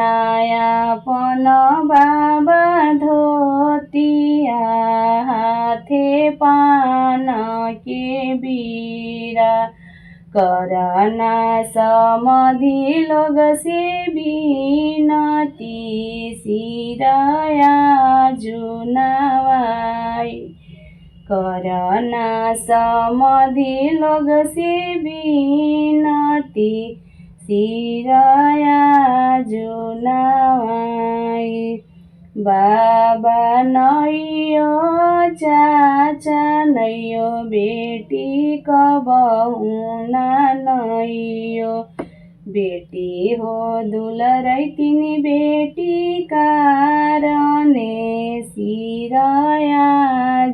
लनायापन बाबा धोतिया हाथे पान के बीरा करना समधि लोग से बिनती सिरया जुनवाई करना समधि लोग से बिनती सिरया जुनवाई बाबा नैयो चाचा नैयो बेटी कबहुना नैयो बेटी हो दुलरै तिनी बेटी कारणे सिरया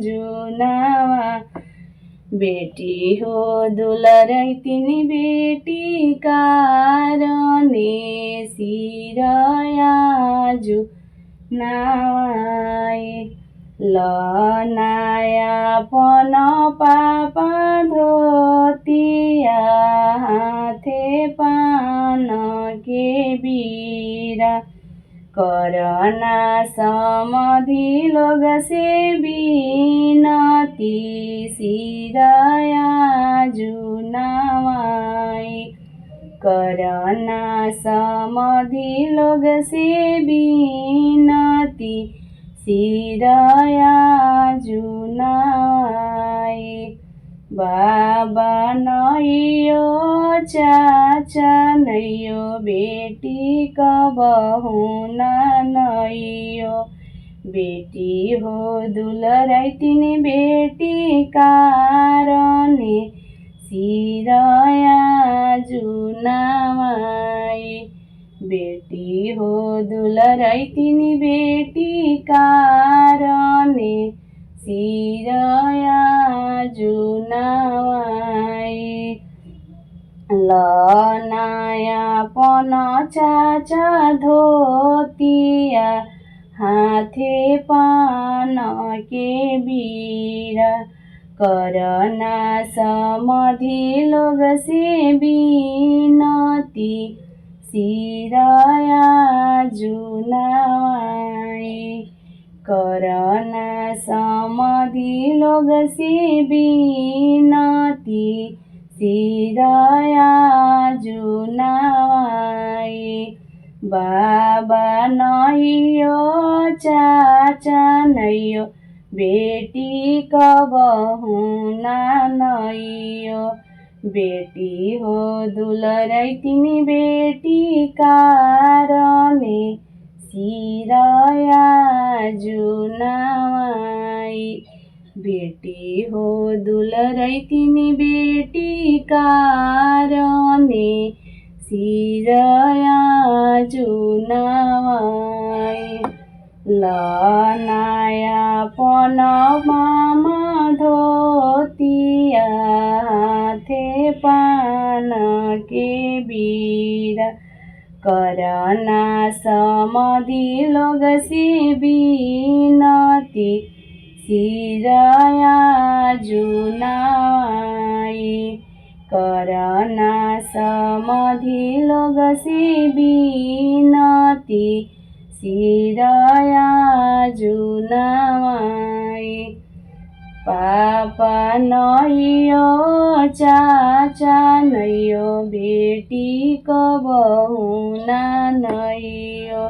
जुनवा बेटी हो दुलरै तिनी बेटी कारणे सिरया जुनवाई लनायापन पापा धोतिया हाथे पान के बीरा करना समधि लोग से बिनती सिरया जुनवाई करना समधि लोग से बिनती सिरया जुनवाई बाबा नैयो चाचा नैयो बेटी कबहुना नैयो बेटी हो दुलरै तिनी बेटी कारणे सिरया जुनवाई बेटी हो दुलरै तिनी बेटी कारणे सिरया जुनवाई लनायापन चाचा धोतिया हाथे पान के बीरा करना समधि लोग से बिनती सिरया जुनवाई करना समधि लोग से बिनती सिरया जुनवाई बाबा नैयो चाचा नैयो बेटी कबहुना नैयो बेटी हो दुलरै तिनी बेटी कारणे सिरया जुनवाई बेटी हो दुलरै तिनी बेटी कारणे सिरया जुनवाई लनायापन मामा धोतिया हाथे पान के बीरा करना समधि लोग से बिनती सिरया जुनवाई करना समधि लोग से बिनती सिरया जुनवाई पापा नैयो चाचा नैयो बेटी कबहुना नैयो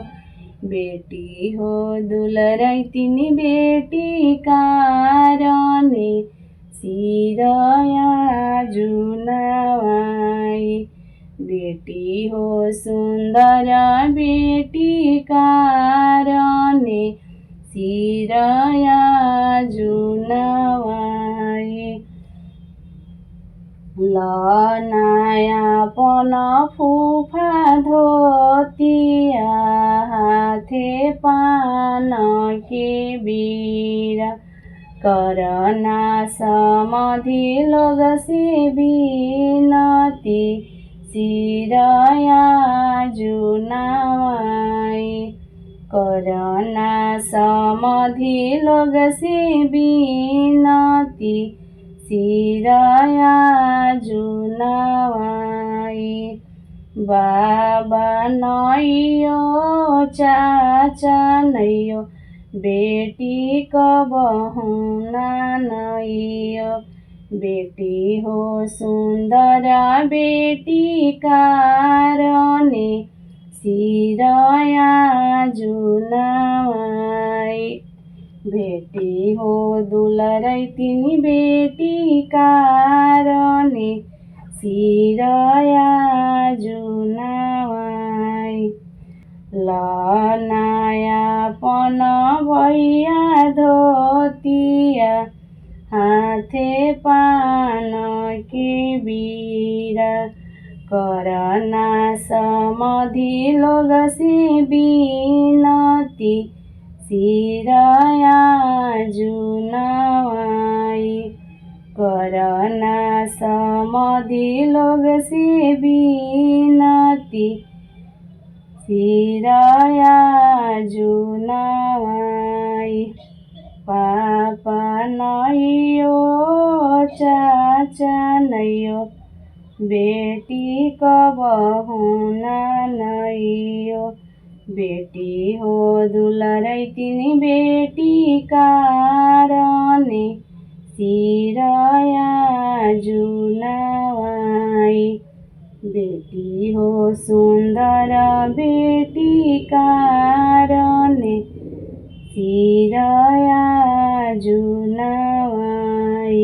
बेटी हो दुलरै तिनी बेटी कारणे सिरया जुनवाई बेटी हो सुन्दर बेटी कारणे सिरया जुनवाई लनायापन फुफा धोतिया हाथे पान के बीरा करना समधि लोग से बिनती सिरया जुनवाई करना समधि लोग से बिनती सिरया जुनवाई बाबा नैयो चाचा नैयो बेटी कबहु नैयो। बेटी हो सुन्दर बेटी कारणे सिरया जुनाई। बेटी हो दुलरै तिनी बेटी कारणे सिरया जुनाई। लनायापन भैया धोतिया हाथे पान के बीरा। करना समधि लोग से बिनती सिरया जुनाई। करना समधि लोग से बिनती सिरया जुनाई। पापा नैयो चाचा नैयो बेटी कबहु नैयो। बेटी हो दुलरै तिनी बेटी कारणे सिरया जुनाई। बेटी हो सुन्दर बेटी कारणे सिरया जुनाई।